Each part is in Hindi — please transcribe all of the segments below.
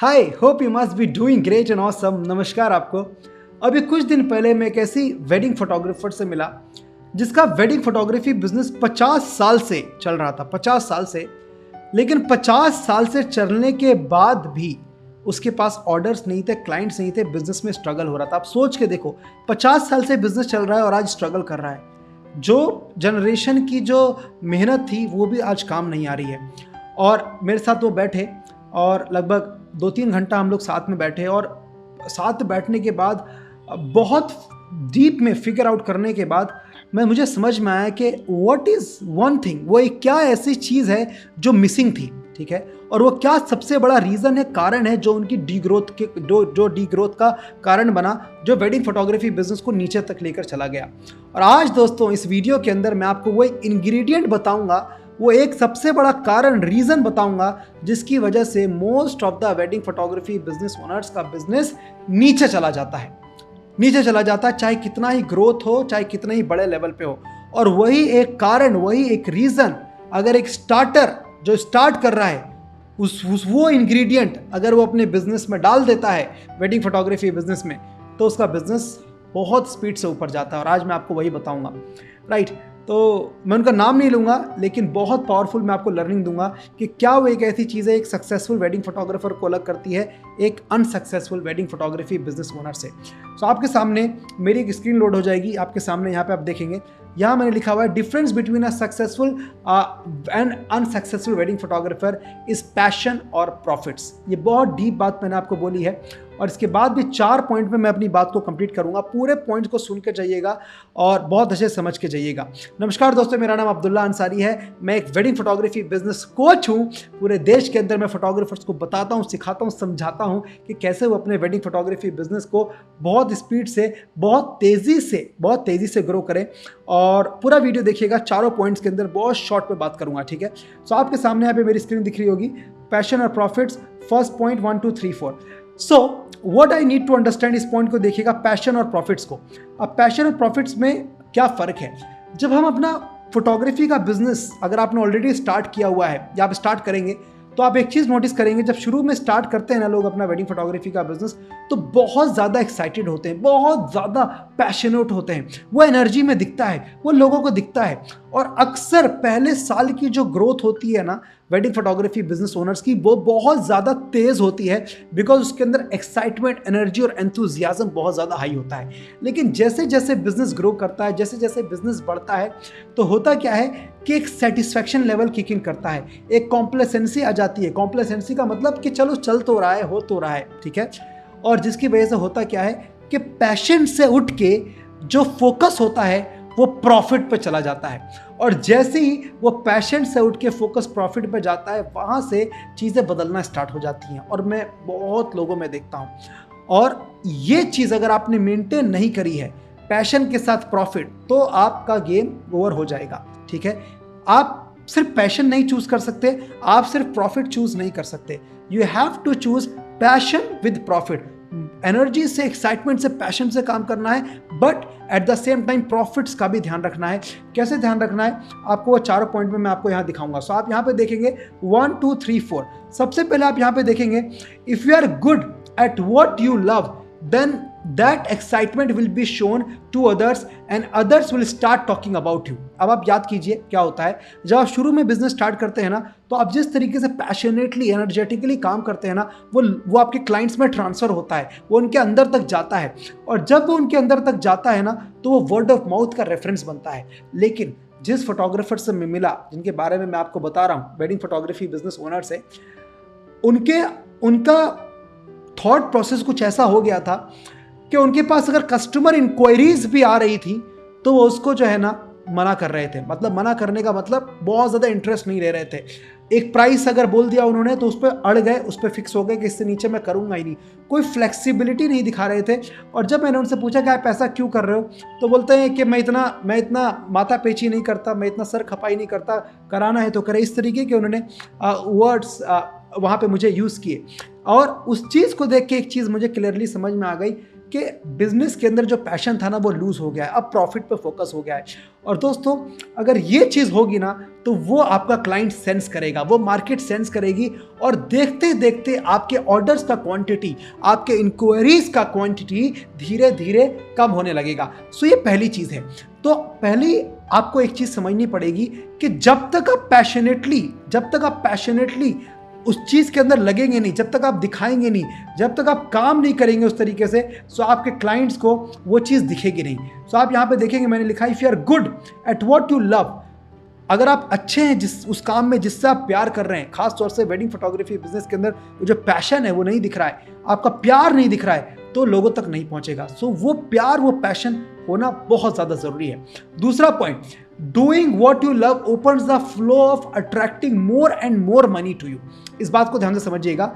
Hi, hope you must be doing great and awesome. नमस्कार आपको। अभी कुछ दिन पहले मैं एक ऐसी वेडिंग फोटोग्राफर से मिला जिसका वेडिंग फोटोग्राफी बिजनेस 50 साल से चल रहा था। 50 साल से, लेकिन 50 साल से चलने के बाद भी उसके पास ऑर्डर्स नहीं थे, क्लाइंट्स नहीं थे, बिजनेस में स्ट्रगल हो रहा था। आप सोच के देखो, 50 साल से बिजनेस चल रहा है और आज स्ट्रगल कर रहा है। जो जनरेशन की जो मेहनत थी वो भी आज काम नहीं आ रही है। और मेरे साथ वो बैठे और लगभग 2-3 घंटा हम लोग साथ में बैठे और साथ बैठने के बाद बहुत डीप में फिगर आउट करने के बाद मुझे समझ में आया कि व्हाट इज़ वन थिंग, वो एक क्या ऐसी चीज़ है जो मिसिंग थी, ठीक है। और वो क्या सबसे बड़ा रीज़न है, कारण है जो उनकी डीग्रोथ के जो डीग्रोथ का कारण बना, जो वेडिंग फोटोग्राफी बिजनेस को नीचे तक लेकर चला गया। और आज दोस्तों इस वीडियो के अंदर मैं आपको वो एक इंग्रेडिएंट बताऊंगा, वो एक सबसे बड़ा कारण, रीज़न बताऊंगा जिसकी वजह से most of the wedding photography business owners का बिजनेस नीचे चला जाता है। नीचे चला जाता है, चाहे कितना ही ग्रोथ हो, चाहे कितने ही बड़े लेवल पे हो। और वही एक कारण, वही एक रीज़न, अगर एक स्टार्टर जो स्टार्ट कर रहा है वो इंग्रेडिएंट अगर वो अपने बिजनेस में डाल देता है, वेडिंग फोटोग्राफी बिजनेस में, तो उसका बिजनेस बहुत स्पीड से ऊपर जाता है। और आज मैं आपको वही बताऊंगा, राइट। तो मैं उनका नाम नहीं लूँगा, लेकिन बहुत पावरफुल मैं आपको लर्निंग दूंगा कि क्या वो एक ऐसी चीज़ है एक सक्सेसफुल वेडिंग फोटोग्राफर को अलग करती है एक unsuccessful wedding photography business owner से। तो आपके सामने मेरी एक स्क्रीन लोड हो जाएगी, आपके सामने यहाँ पे आप देखेंगे, यहाँ मैंने लिखा हुआ है difference between a successful and unsuccessful wedding photographer is passion और प्रॉफिट्स। ये बहुत डीप बात मैंने आपको बोली है और इसके बाद भी 4 पॉइंट में मैं अपनी बात को कंप्लीट करूंगा। पूरे पॉइंट को सुन के जाइएगा और बहुत अच्छे समझ के जाइएगा। नमस्कार दोस्तों, मेरा नाम अब्दुल्ला अंसारी है। मैं एक वेडिंग फोटोग्राफी बिजनेस कोच हूं। पूरे देश के अंदर मैं फोटोग्राफर्स को बताता हूं, सिखाता हूं, समझाता हूं कि कैसे वो अपने वेडिंग फोटोग्राफी बिजनेस को बहुत स्पीड से, बहुत तेज़ी से ग्रो करें। और पूरा वीडियो देखिएगा, चारों पॉइंट्स के अंदर बहुत शॉर्ट में बात करूंगा, ठीक है। सो आपके सामने यहाँ पे मेरी स्क्रीन दिख रही होगी, पैशन और profits, first point 1 2 3 4। So what I need to understand, इस पॉइंट को देखिएगा, पैशन और प्रॉफिट्स को। अब पैशन और प्रॉफिट्स में क्या फ़र्क है? जब हम अपना फोटोग्राफी का बिजनेस अगर आपने ऑलरेडी स्टार्ट किया हुआ है या आप स्टार्ट करेंगे, तो आप एक चीज़ नोटिस करेंगे, जब शुरू में स्टार्ट करते हैं ना लोग अपना वेडिंग फोटोग्राफी का बिजनेस, तो बहुत ज़्यादा एक्साइटेड होते हैं, बहुत ज़्यादा पैशनेट होते हैं। वो एनर्जी में दिखता है, वो लोगों को दिखता है। और अक्सर पहले साल की जो ग्रोथ होती है ना वेडिंग फोटोग्राफी बिजनेस ओनर्स की, वो बहुत ज़्यादा तेज़ होती है, बिकॉज उसके अंदर एक्साइटमेंट, एनर्जी और एंथुजियाज्म बहुत ज़्यादा हाई होता है। लेकिन जैसे जैसे बिजनेस ग्रो करता है, जैसे जैसे बिजनेस बढ़ता है, तो होता क्या है कि एक सेटिस्फैक्शन लेवल किक इन करता है, एक कॉम्प्लेसेंसी आ जाती है। कॉम्प्लेसेंसी का मतलब कि चलो चल तो रहा है, हो तो रहा है, ठीक है। और जिसकी वजह से होता क्या है कि पैशन से उठ के जो फोकस होता है वो प्रॉफिट पे चला जाता है। और जैसे ही वो पैशन से उठ के फोकस प्रॉफिट पे जाता है, वहाँ से चीज़ें बदलना स्टार्ट हो जाती हैं। और मैं बहुत लोगों में देखता हूँ, और ये चीज़ अगर आपने मेंटेन नहीं करी है, पैशन के साथ प्रॉफिट, तो आपका गेम ओवर हो जाएगा, ठीक है। आप सिर्फ पैशन नहीं चूज कर सकते, आप सिर्फ प्रॉफिट चूज नहीं कर सकते। You have to choose passion with profit. Energy से, एक्साइटमेंट से, पैशन से काम करना है, but at the same time profits का भी ध्यान रखना है। कैसे ध्यान रखना है आपको, वो चारों पॉइंट में मैं आपको यहाँ दिखाऊंगा। सो आप यहाँ पे देखेंगे 1 2 3 4। सबसे पहले आप यहाँ पे देखेंगे, if you are good at what you love, then that excitement will be shown to others and others will start talking about you। अब आप याद कीजिए क्या होता है, जब आप शुरू में बिजनेस स्टार्ट करते हैं ना, तो आप जिस तरीके से पैशनेटली, एनर्जेटिकली काम करते हैं ना, वो आपके क्लाइंट्स में ट्रांसफर होता है, वो उनके अंदर तक जाता है। और जब वो उनके अंदर तक जाता है ना, तो वो वर्ड ऑफ माउथ का रेफरेंस बनता है। लेकिन जिस फोटोग्राफर से मैं मिला, जिनके बारे में मैं आपको बता रहा हूँ, वेडिंग फोटोग्राफी बिजनेस ओनर से, उनका थॉट प्रोसेस कुछ ऐसा हो गया था कि उनके पास अगर कस्टमर इंक्वायरीज भी आ रही थी, तो वो उसको जो है ना मना कर रहे थे। मतलब मना करने का मतलब बहुत ज़्यादा इंटरेस्ट नहीं ले रहे थे। एक प्राइस अगर बोल दिया उन्होंने, तो उस पर अड़ गए, उस पर फिक्स हो गए कि इससे नीचे मैं करूँगा ही नहीं। कोई फ्लेक्सिबिलिटी नहीं दिखा रहे थे। और जब मैंने उनसे पूछा कि आप ऐसा क्यों कर रहे हो, तो बोलते हैं कि मैं इतना माथा पेची नहीं करता, मैं इतना सर खपाई नहीं करता, कराना है तो करे। इस तरीके के उन्होंने वर्ड्स वहाँ पे मुझे यूज़ किए। और उस चीज़ को देख के एक चीज़ मुझे क्लियरली समझ में आ गई कि बिजनेस के अंदर जो पैशन था ना वो लूज हो गया है, अब प्रॉफिट पे फोकस हो गया है। और दोस्तों अगर ये चीज़ होगी ना तो वो आपका क्लाइंट सेंस करेगा, वो मार्केट सेंस करेगी, और देखते देखते आपके ऑर्डर्स का क्वांटिटी, आपके इंक्वायरीज का क्वांटिटी धीरे धीरे कम होने लगेगा। सो ये पहली चीज़ है। तो पहली आपको एक चीज़ समझनी पड़ेगी कि जब तक आप पैशनेटली उस चीज़ के अंदर लगेंगे नहीं, जब तक आप दिखाएंगे नहीं, जब तक आप काम नहीं करेंगे उस तरीके से, सो आपके क्लाइंट्स को वो चीज़ दिखेगी नहीं। सो आप यहाँ पे देखेंगे मैंने लिखा if you are good at what you love, अगर आप अच्छे हैं उस काम में जिससे आप प्यार कर रहे हैं, खास तौर से वेडिंग फोटोग्राफी बिजनेस के अंदर जो पैशन है वो नहीं दिख रहा है, आपका प्यार नहीं दिख रहा है, तो लोगों तक नहीं पहुंचेगा। सो वो प्यार, वो पैशन होना बहुत ज़्यादा ज़रूरी है। दूसरा point, doing what you love opens the flow of attracting more and more money to you. इस बात को ध्यान से समझिएगा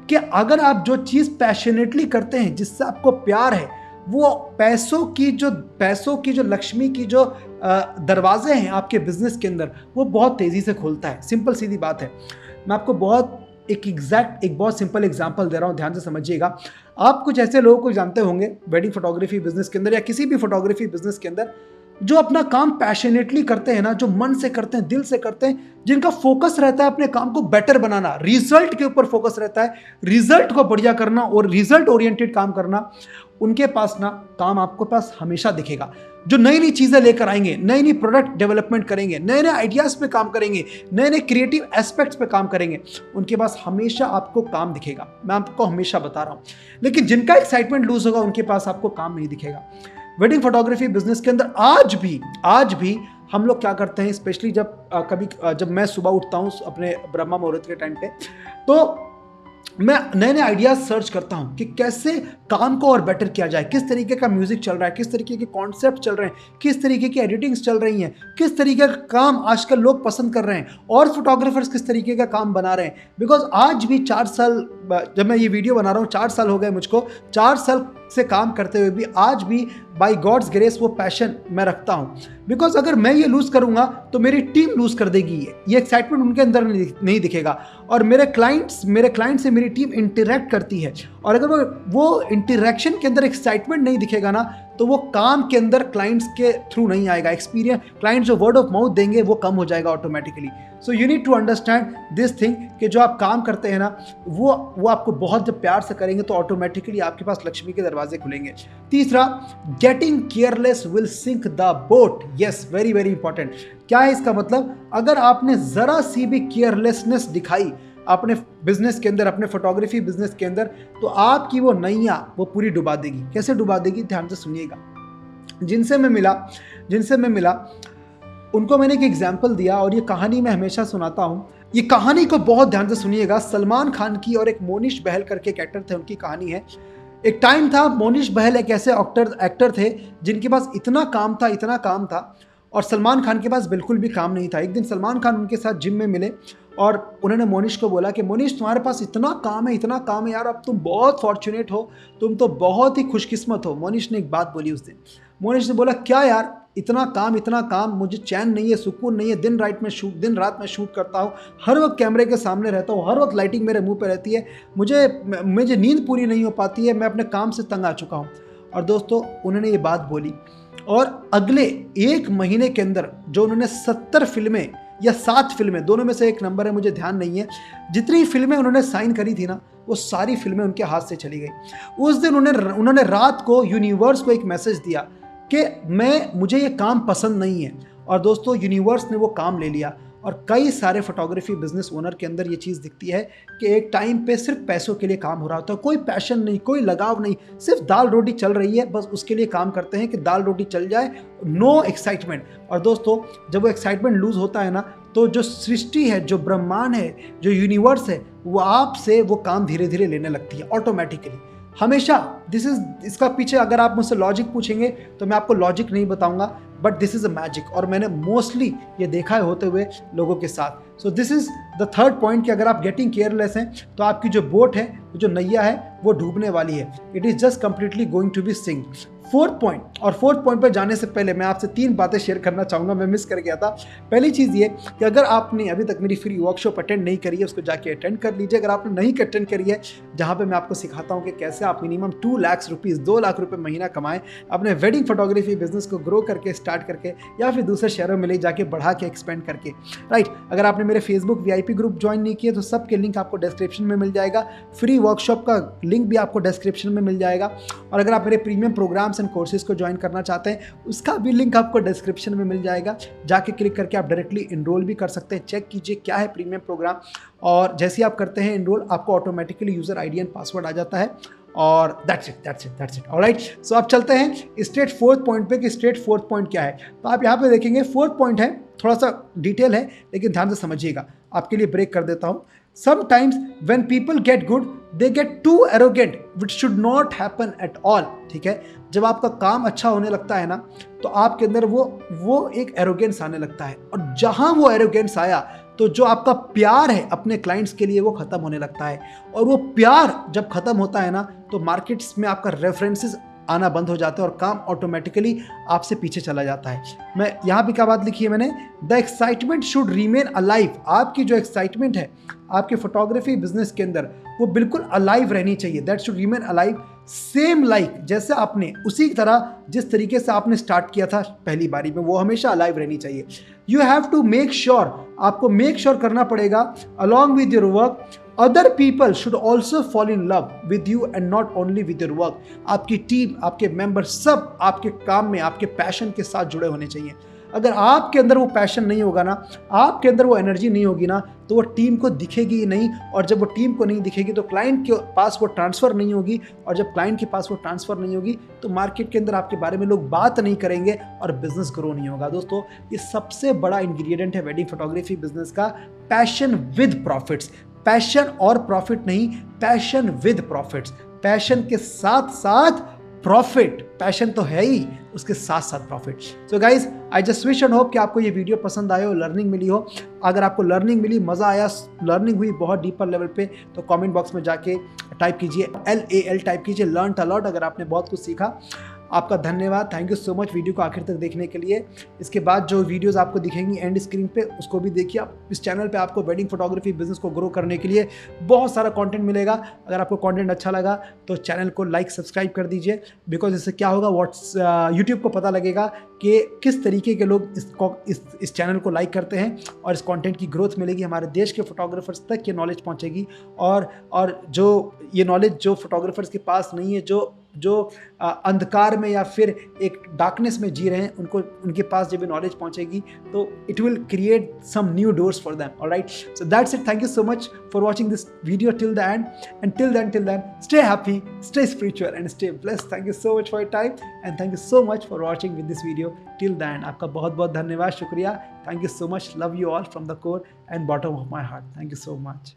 कि अगर आप जो चीज़ पैशनेटली करते हैं, जिससे आपको प्यार है, वो पैसों की जो लक्ष्मी की जो दरवाजे हैं आपके बिजनेस के अंदर, वो बहुत तेज़ी से खोलता है। सिंपल सीधी बात है। मैं आपको एक बहुत सिंपल एग्जांपल दे रहा हूँ, ध्यान से समझिएगा। आप कुछ ऐसे लोगों को जानते होंगे वेडिंग फोटोग्राफी बिजनेस के अंदर या किसी भी फोटोग्राफी बिजनेस के अंदर, जो अपना काम पैशनेटली करते हैं ना, जो मन से करते हैं, दिल से करते हैं, जिनका फोकस रहता है अपने काम को बेटर बनाना, रिजल्ट के ऊपर फोकस रहता है, रिजल्ट को बढ़िया करना और रिजल्ट ओरिएंटेड काम करना, उनके पास ना काम आपको पास हमेशा दिखेगा। जो नई नई चीज़ें लेकर आएंगे, नई नई प्रोडक्ट डेवलपमेंट करेंगे, नए नए आइडियाज़ पे काम करेंगे, नए नए क्रिएटिव एस्पेक्ट्स पे काम करेंगे, उनके पास हमेशा आपको काम दिखेगा। मैं आपको हमेशा बता रहा हूँ। लेकिन जिनका एक्साइटमेंट लूज होगा, उनके पास आपको काम नहीं दिखेगा। वेडिंग फोटोग्राफी बिजनेस के अंदर आज भी हम लोग क्या करते हैं, स्पेशली जब मैं सुबह उठता हूँ अपने ब्रह्मा मुहूर्त के टाइम पे, तो मैं नए नए आइडियाज सर्च करता हूं कि कैसे काम को और बेटर किया जाए, किस तरीके का म्यूजिक चल रहा है, किस तरीके के कॉन्सेप्ट चल रहे हैं, किस तरीके की एडिटिंग्स चल रही हैं, किस तरीके का काम आजकल लोग पसंद कर रहे हैं, और फोटोग्राफर्स किस तरीके का काम बना रहे हैं। बिकॉज आज भी 4 साल, जब मैं ये वीडियो बना रहा हूँ 4 साल हो गए मुझको, 4 साल से काम करते हुए भी आज भी बाय गॉड्स ग्रेस वो पैशन मैं रखता हूँ। बिकॉज अगर मैं ये लूज करूंगा तो मेरी टीम लूज कर देगी, ये एक्साइटमेंट उनके अंदर नहीं दिखेगा, और मेरे क्लाइंट से मेरी टीम इंटरेक्ट करती है, और अगर वो इंटरेक्शन के अंदर एक्साइटमेंट नहीं दिखेगा ना, तो वो काम के अंदर क्लाइंट्स के थ्रू नहीं आएगा। एक्सपीरियंस, क्लाइंट्स जो वर्ड ऑफ माउथ देंगे वो कम हो जाएगा automatically. So you need to understand this thing कि जो आप काम करते हैं ना, वो आपको बहुत जब प्यार से करेंगे तो ऑटोमेटिकली आपके पास लक्ष्मी के दरवाजे खुलेंगे। तीसरा, getting careless will sink the boat. Yes, very very important. क्या है इसका मतलब? अगर आपने जरा सी भी केयरलेसनेस दिखाई अपने बिजनेस के अंदर, अपने फोटोग्राफी बिजनेस के अंदर, तो आपकी वो नैया वो पूरी डुबा देगी। कैसे डुबा देगी? ध्यान से सुनिएगा। जिनसे मैं मिला उनको मैंने एक एग्जाम्पल दिया, और ये कहानी मैं हमेशा सुनाता हूँ। ये कहानी को बहुत ध्यान से सुनिएगा। सलमान खान की और एक मोनिश बहल करके एक एक्टर थे, उनकी कहानी है। एक टाइम था, मोनिश बहल एक ऐसे एक्टर थे जिनके पास इतना काम था, और सलमान खान के पास बिल्कुल भी काम नहीं था। एक दिन सलमान खान उनके साथ जिम में मिले, और उन्होंने मोनिश को बोला कि मोनिश, तुम्हारे पास इतना काम है यार, अब तुम बहुत फॉर्चुनेट हो, तुम तो बहुत ही खुशकिस्मत हो। मोनिश ने एक बात बोली उस दिन। मोनिश ने बोला, क्या यार, इतना काम, मुझे चैन नहीं है, सुकून नहीं है, दिन रात में शूट करता हूँ, हर वक्त कैमरे के सामने रहता हूँ, हर वक्त लाइटिंग मेरे मुंह पे रहती है, मुझे नींद पूरी नहीं हो पाती है, मैं अपने काम से तंग आ चुका हूँ। और दोस्तों, उन्होंने ये बात बोली, और अगले 1 महीने के अंदर जो उन्होंने 70 फिल्में या 7 फिल्में, दोनों में से एक नंबर है, मुझे ध्यान नहीं है, जितनी फिल्में उन्होंने साइन करी थी ना, वो सारी फिल्में उनके हाथ से चली गई। उस दिन उन्होंने रात को यूनिवर्स को एक मैसेज दिया कि मुझे ये काम पसंद नहीं है, और दोस्तों यूनिवर्स ने वो काम ले लिया। और कई सारे फोटोग्राफी बिजनेस ओनर के अंदर ये चीज़ दिखती है कि एक टाइम पे सिर्फ पैसों के लिए काम हो रहा होता है, कोई पैशन नहीं, कोई लगाव नहीं, सिर्फ दाल रोटी चल रही है, बस उसके लिए काम करते हैं कि दाल रोटी चल जाए, नो एक्साइटमेंट। और दोस्तों, जब वो एक्साइटमेंट लूज होता है ना, तो जो सृष्टि है, जो ब्रह्मांड है, जो यूनिवर्स है, वो आपसे वो काम धीरे धीरे लेने लगती है ऑटोमेटिकली। हमेशा इसका पीछे अगर आप मुझसे लॉजिक पूछेंगे तो मैं आपको लॉजिक नहीं बताऊंगा, but this is a magic, और मैंने मोस्टली ये देखा है होते हुए लोगों के साथ। So this is the third point कि अगर आप गेटिंग केयरलेस हैं तो आपकी जो बोट है, जो नैया है, वो डूबने वाली है। It is just completely going to be sink. Fourth point पर जाने से पहले मैं आपसे 3 बातें शेयर करना चाहूँगा, मैं मिस कर गया था। पहली चीज़ ये कि अगर आपने अभी तक मेरी फ्री वर्कशॉप अटेंड नहीं करी है, उसको जाके अटेंड कर लीजिए। अगर आपने नहीं अटेंड करी है, जहाँ पे मैं आपको सिखाता हूँ कि कैसे आप मिनिमम 2 लाख रुपीज़ 2 लाख रुपये महीना कमाएं अपने वेडिंग फोटोग्राफी बिजनेस को ग्रो करके, स्टार्ट करके, या फिर दूसरे शहरों में ले जाके बढ़ा के, एक्सपेंड करके, राइट। अगर आपने मेरे फेसबुक VIP ग्रुप ज्वाइन नहीं किया तो सबके लिंक आपको डिस्क्रिप्शन में मिल जाएगा। फ्री वर्कशॉप का लिंक भी आपको डिस्क्रिप्शन में मिल जाएगा। और अगर आप मेरे प्रीमियम प्रोग्राम्स एंड कोर्सेज को ज्वाइन करना चाहते हैं, उसका भी लिंक आपको डिस्क्रिप्शन में मिल जाएगा। जाके क्लिक करके आप डायरेक्टली इनरोल भी कर सकते हैं। चेक कीजिए क्या है प्रीमियम प्रोग्राम, और जैसे ही आप करते हैं इनरोल, आपको automatically user ID and password आ जाता है। और दैट्स इट। ऑलराइट, सो आप चलते हैं स्ट्रेट फोर्थ पॉइंट पे कि स्ट्रेट फोर्थ पॉइंट क्या है। तो आप यहाँ पे देखेंगे फोर्थ पॉइंट है, थोड़ा सा डिटेल है लेकिन ध्यान से समझिएगा। आपके लिए ब्रेक कर देता हूँ। Sometimes when people get good, they get too arrogant, which should not happen at all। ठीक है, जब आपका काम अच्छा होने लगता है ना, तो आपके अंदर वो एक एरोगेंस आने लगता है, और जहां वो एरोगेंस आया तो जो आपका प्यार है अपने क्लाइंट्स के लिए वो खत्म होने लगता है। और वो प्यार जब खत्म होता है ना, तो मार्केट्स में आपका रेफरेंसेस आना बंद हो जाता है और काम ऑटोमेटिकली आपसे पीछे चला जाता है। मैं यहाँ भी क्या बात लिखी है मैंने, the excitement should remain alive. आपकी जो एक्साइटमेंट है आपके फोटोग्राफी बिजनेस के अंदर, वो बिल्कुल अलाइव रहनी चाहिए। That should remain alive, same like जैसे आपने, उसी तरह जिस तरीके से आपने स्टार्ट किया था पहली बारी में, वो हमेशा अलाइव रहनी चाहिए। You have to make sure, आपको मेक श्योर करना पड़ेगा, along with your work other people should also fall in love with you and not only with your work। आपकी टीम, आपके मेंबर सब आपके काम में, आपके पैशन के साथ जुड़े होने चाहिए। अगर आपके अंदर वो पैशन नहीं होगा ना, आपके अंदर वो एनर्जी नहीं होगी ना, तो वो टीम को दिखेगी ही नहीं। और जब वो टीम को नहीं दिखेगी तो क्लाइंट के पास वो ट्रांसफ़र नहीं होगी, और जब क्लाइंट के पास वो ट्रांसफ़र नहीं होगी तो मार्केट के अंदर आपके बारे में लोग बात नहीं करेंगे और बिजनेस ग्रो नहीं होगा। दोस्तों, ये सबसे बड़ा इंग्रेडिएंट है वेडिंग फोटोग्राफी बिजनेस का, पैशन विद प्रॉफिट्स। पैशन और प्रॉफिट नहीं, पैशन विद प्रॉफिट्स। पैशन के साथ साथ प्रॉफिट, पैशन तो है ही, उसके साथ साथ profit. So guys, I just wish and hope कि आपको ये वीडियो पसंद आए हो, लर्निंग मिली हो। अगर आपको लर्निंग मिली, मज़ा आया, लर्निंग हुई बहुत डीपर लेवल पे, तो कमेंट बॉक्स में जाके टाइप कीजिए LAL, टाइप कीजिए लर्न अ लॉट। अगर आपने बहुत कुछ सीखा, आपका धन्यवाद, thank you so much video को आखिर तक देखने के लिए। इसके बाद जो वीडियोस आपको दिखेंगी एंड स्क्रीन पे, उसको भी देखिए। आप इस चैनल पे आपको वेडिंग फोटोग्राफी बिजनेस को ग्रो करने के लिए बहुत सारा कंटेंट मिलेगा। अगर आपको कंटेंट अच्छा लगा तो चैनल को लाइक, सब्सक्राइब कर दीजिए, बिकॉज इससे क्या होगा, यूट्यूब को पता लगेगा कि किस तरीके के लोग इस चैनल को लाइक करते हैं, और इस कंटेंट की ग्रोथ मिलेगी, हमारे देश के फोटोग्राफर्स तक ये नॉलेज पहुंचेगी। और जो ये नॉलेज जो फोटोग्राफर्स के पास नहीं है, जो अंधकार में या फिर एक डार्कनेस में जी रहे हैं, उनके पास जब ये नॉलेज पहुंचेगी तो it will create some new doors for them. Alright, so that's it. Thank you so much for watching this video till the end, and till then stay happy, stay spiritual and stay blessed. Thank you so much for your time, and thank you so much for watching with this video till the end. आपका बहुत बहुत धन्यवाद, शुक्रिया। Thank you so much, love you all from the core and bottom of my heart. Thank you so much.